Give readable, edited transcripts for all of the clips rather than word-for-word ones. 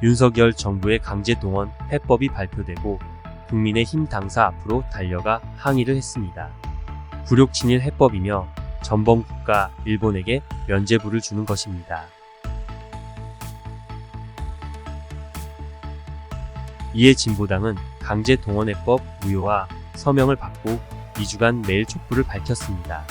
윤석열 정부의 강제동원 해법이 발표되고 국민의힘 당사 앞으로 달려가 항의를 했습니다. 굴욕친일 해법이며 전범국가 일본에게 면죄부를 주는 것입니다. 이에 진보당은 강제동원해법 무효화 서명을 받고 2주간 매일 촛불을 밝혔습니다.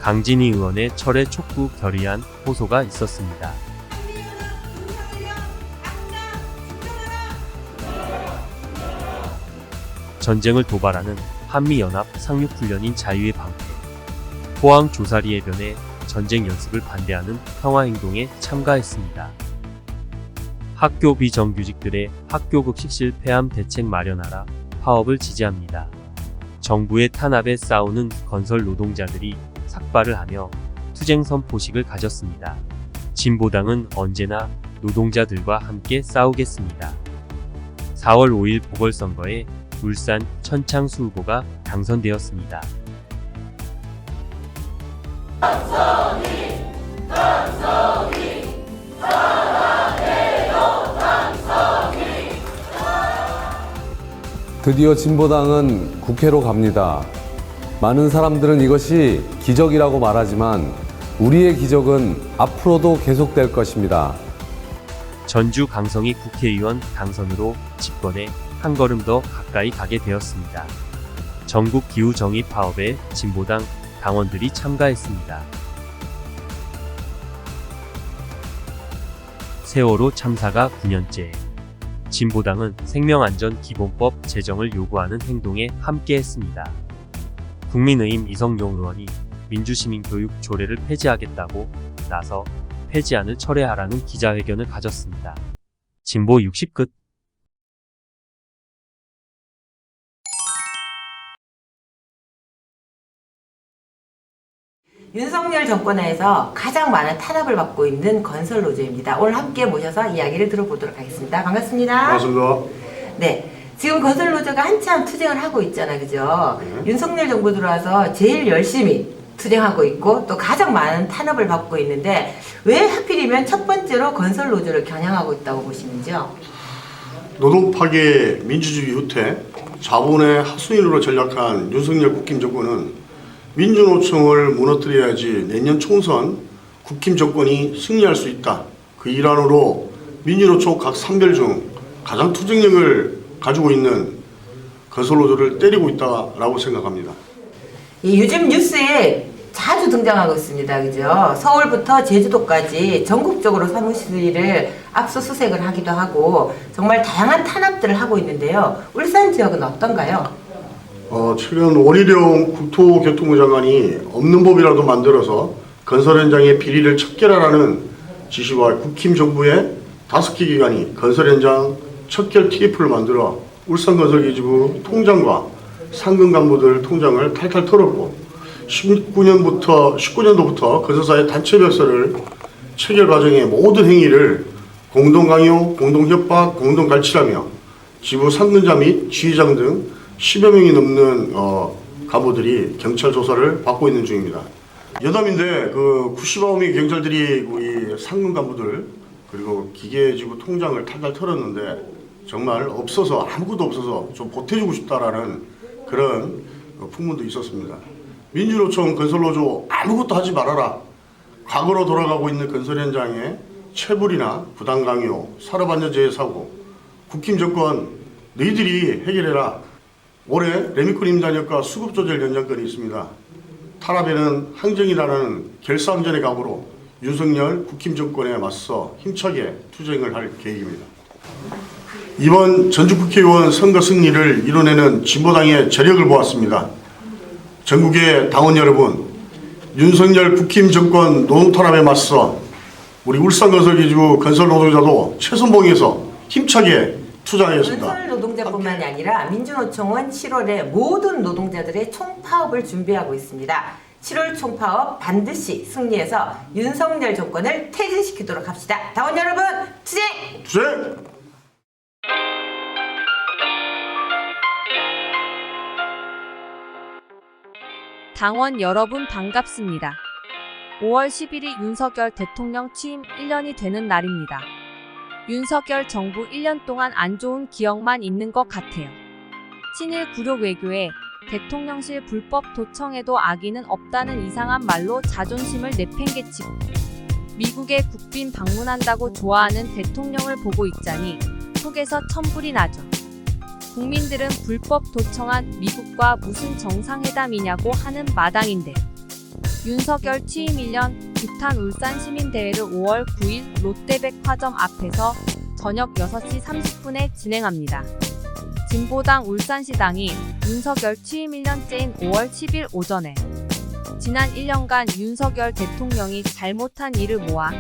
강진희 의원의 철회 촉구 결의안 호소가 있었습니다. 전쟁을 도발하는 한미연합 상륙훈련인 자유의 방패, 포항 조사리 해변에 전쟁 연습을 반대하는 평화행동에 참가했습니다. 학교 비정규직들의 학교급식 실패함 대책 마련하라 파업을 지지합니다. 정부의 탄압에 싸우는 건설 노동자들이 삭발을 하며 투쟁 선포식을 가졌습니다. 진보당은 언제나 노동자들과 함께 싸우겠습니다. 4월 5일 보궐선거에 울산 천창수 후보가 당선되었습니다. 드디어 진보당은 국회로 갑니다. 많은 사람들은 이것이 기적이라고 말하지만 우리의 기적은 앞으로도 계속될 것입니다. 전주 강성희 국회의원 당선으로 집권에 한 걸음 더 가까이 가게 되었습니다. 전국 기후정의 파업에 진보당 당원들이 참가했습니다. 세월호 참사가 9년째. 진보당은 생명안전기본법 제정을 요구하는 행동에 함께했습니다. 국민의힘 이성용 의원이 민주시민교육 조례를 폐지하겠다고 나서 폐지안을 철회하라는 기자회견을 가졌습니다. 진보 60끝. 윤석열 정권 하에서 가장 많은 탄압을 받고 있는 건설 노조입니다. 오늘 함께 모셔서 이야기를 들어보도록 하겠습니다. 반갑습니다. 반갑습니다. 네. 지금 건설 노조가 한참 투쟁을 하고 있잖아요. 그죠? 윤석열 정부 들어와서 제일 열심히 투쟁하고 있고 또 가장 많은 탄압을 받고 있는데 왜 하필이면 첫 번째로 건설 노조를 겨냥하고 있다고 보시는지요? 노동 파괴, 민주주의 후퇴, 자본의 하수인으로 전락한 윤석열 국힘 정권은 민주노총을 무너뜨려야지 내년 총선 국힘 정권이 승리할 수 있다. 그 일환으로 민주노총 각 산별 중 가장 투쟁력을 가지고 있는 건설노조를 때리고 있다라고 생각합니다. 요즘 뉴스에 자주 등장하고 있습니다. 그죠? 서울부터 제주도까지 전국적으로 사무실을 압수수색을 하기도 하고 정말 다양한 탄압들을 하고 있는데요. 울산 지역은 어떤가요? 최근 원희룡 국토교통부 장관이 없는 법이라도 만들어서 건설 현장의 비리를 척결하라는 지시와 국힘 정부의 5개 기관이 건설 현장 척결 TF를 만들어 울산건설기지부 통장과 상근 간부들 통장을 탈탈 털었고 19년도부터 건설사의 단체별서를 체결 과정의 모든 행위를 공동강요, 공동협박, 공동갈취라며 지부 상근자 및 지휘장 등 10여 명이 넘는 간부들이 경찰 조사를 받고 있는 중입니다. 여담인데 그 99명의 경찰들이 우리 상근 간부들 그리고 기계지부 통장을 탈탈 털었는데 정말 없어서 아무것도 없어서 좀 보태주고 싶다라는 그런 풍문도 있었습니다. 민주노총 건설노조 아무것도 하지 말아라. 과거로 돌아가고 있는 건설 현장에 체불이나 부당강요, 산업안전재해 사고, 국힘 정권 너희들이 해결해라. 올해 레미콘 임단협과 수급조절 연장권이 있습니다. 탄압에는 항쟁이라는 결사항전의 각오로 윤석열 국힘 정권에 맞서 힘차게 투쟁을 할 계획입니다. 이번 전주국회의원 선거 승리를 이뤄내는 진보당의 저력을 보았습니다. 전국의 당원 여러분, 윤석열 국힘 정권 노동탄압에 맞서 우리 울산건설기지부 건설노동자도 최선봉에서 힘차게 투쟁하겠습니다. 건설 노동자뿐만이 아니라 민주노총은 7월에 모든 노동자들의 총파업을 준비하고 있습니다. 7월 총파업 반드시 승리해서 윤석열 정권을 퇴진시키도록 합시다. 당원 여러분, 투쟁! 투쟁! 당원 여러분 반갑습니다. 5월 11일 윤석열 대통령 취임 1년이 되는 날입니다. 윤석열 정부 1년 동안 안 좋은 기억만 있는 것 같아요. 친일 굴욕 외교에 대통령실 불법 도청에도 악의는 없다는 이상한 말로 자존심을 내팽개치고 미국에 국빈 방문한다고 좋아하는 대통령을 보고 있자니 속에서 천불이 나죠. 국민들은 불법 도청한 미국과 무슨 정상회담이냐고 하는 마당인데 윤석열 취임 1년 규탄 울산시민대회를 5월 9일 롯데백화점 앞에서 저녁 6시 30분에 진행합니다. 진보당 울산시당이 윤석열 취임 1년째인 5월 10일 오전에 지난 1년간 윤석열 대통령이 잘못한 일을 모아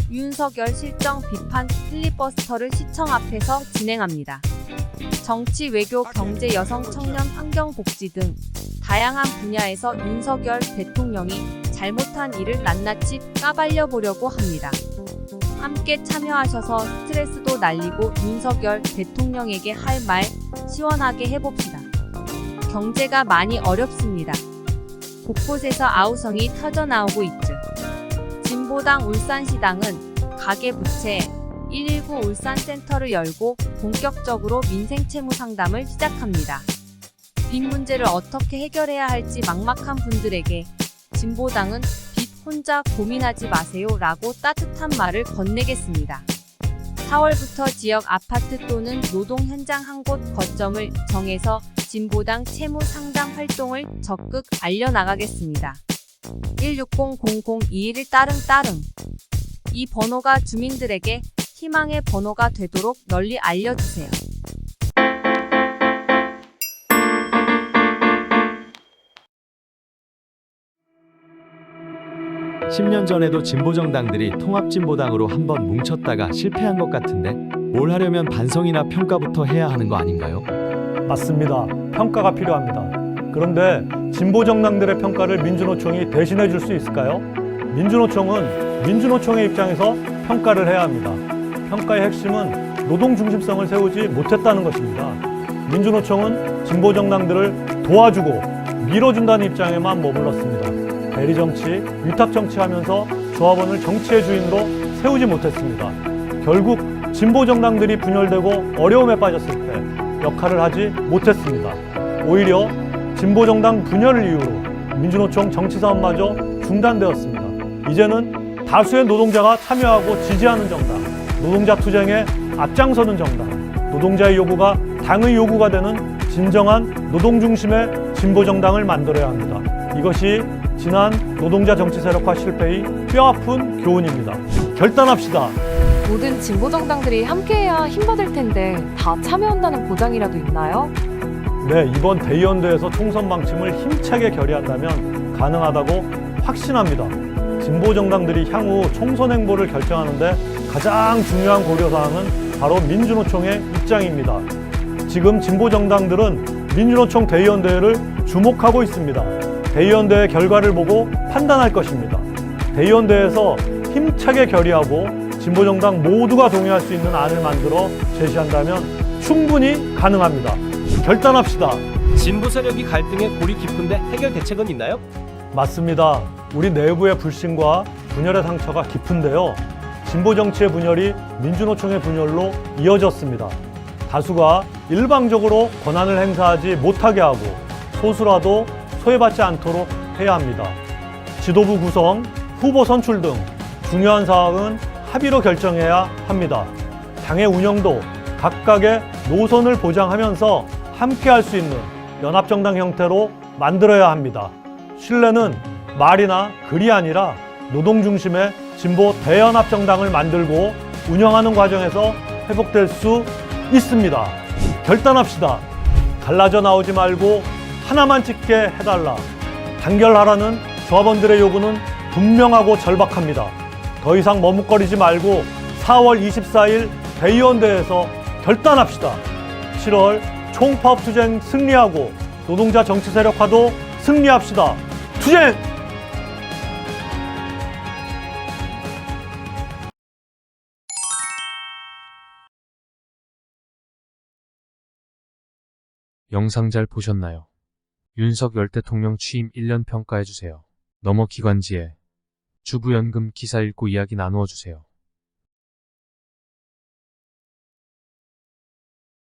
윤석열 실정 비판 필리버스터를 시청 앞에서 진행합니다. 정치, 외교, 경제, 여성, 청년, 환경, 복지 등 다양한 분야에서 윤석열 대통령이 잘못한 일을 낱낱이 까발려 보려고 합니다. 함께 참여하셔서 스트레스도 날리고 윤석열 대통령에게 할 말 시원하게 해봅시다. 경제가 많이 어렵습니다. 곳곳에서 아우성이 터져나오고 있죠. 진보당 울산시당은 가계부채 119 울산센터를 열고 본격적으로 민생채무 상담을 시작합니다. 빚 문제를 어떻게 해결해야 할지 막막한 분들에게 진보당은 빚 혼자 고민하지 마세요 라고 따뜻한 말을 건네겠습니다. 4월부터 지역 아파트 또는 노동 현장 한 곳 거점을 정해서 진보당 채무 상담 활동을 적극 알려나가겠습니다. 1600021 따릉따릉 이 번호가 주민들에게 희망의 번호가 되도록 널리 알려주세요. (10년) 전에도 진보정당들이 통합진보당으로 한번 뭉쳤다가 실패한 것 같은데 뭘 하려면 반성이나 평가부터 해야 하는 거 아닌가요? 맞습니다. 평가가 필요합니다. 그런데 진보정당들의 평가를 민주노총이 대신해 줄 수 있을까요? 민주노총은 민주노총의 입장에서 평가를 해야 합니다. 평가의 핵심은 노동중심성을 세우지 못했다는 것입니다. 민주노총은 진보정당들을 도와주고 밀어준다는 입장에만 머물렀습니다. 대리정치, 위탁정치하면서 조합원을 정치의 주인으로 세우지 못했습니다. 결국 진보정당들이 분열되고 어려움에 빠졌을 때 역할을 하지 못했습니다. 오히려 진보정당 분열을 이유로 민주노총 정치사업마저 중단되었습니다. 이제는 다수의 노동자가 참여하고 지지하는 정당, 노동자 투쟁에 앞장서는 정당, 노동자의 요구가 당의 요구가 되는 진정한 노동중심의 진보정당을 만들어야 합니다. 이것이 지난 노동자 정치 세력화 실패의 뼈아픈 교훈입니다. 결단합시다. 모든 진보정당들이 함께해야 힘받을 텐데 다 참여한다는 보장이라도 있나요? 네, 이번 대의원대에서 총선 방침을 힘차게 결의한다면 가능하다고 확신합니다. 진보정당들이 향후 총선 행보를 결정하는데 가장 중요한 고려사항은 바로 민주노총의 입장입니다. 지금 진보정당들은 민주노총 대의원대회를 주목하고 있습니다. 대의원대회 결과를 보고 판단할 것입니다. 대의원대회에서 힘차게 결의하고 진보정당 모두가 동의할 수 있는 안을 만들어 제시한다면 충분히 가능합니다. 결단합시다. 진보 세력이 갈등의 골이 깊은데 해결 대책은 있나요? 맞습니다. 우리 내부의 불신과 분열의 상처가 깊은데요. 진보 정치의 분열이 민주노총의 분열로 이어졌습니다. 다수가 일방적으로 권한을 행사하지 못하게 하고 소수라도 소외받지 않도록 해야 합니다. 지도부 구성, 후보 선출 등 중요한 사항은 합의로 결정해야 합니다. 당의 운영도 각각의 노선을 보장하면서 함께 할 수 있는 연합정당 형태로 만들어야 합니다. 신뢰는 말이나 글이 아니라 노동 중심의 진보 대연합정당을 만들고 운영하는 과정에서 회복될 수 있습니다. 결단합시다. 갈라져 나오지 말고 하나만 찍게 해달라. 단결하라는 조합원들의 요구는 분명하고 절박합니다. 더 이상 머뭇거리지 말고 4월 24일 대의원대에서 결단합시다. 7월 총파업 투쟁 승리하고 노동자 정치 세력화도 승리합시다. 투쟁! 영상 잘 보셨나요? 윤석열 대통령 취임 1년 평가해주세요. 넘어 기관지에 주부연금 기사 읽고 이야기 나누어주세요.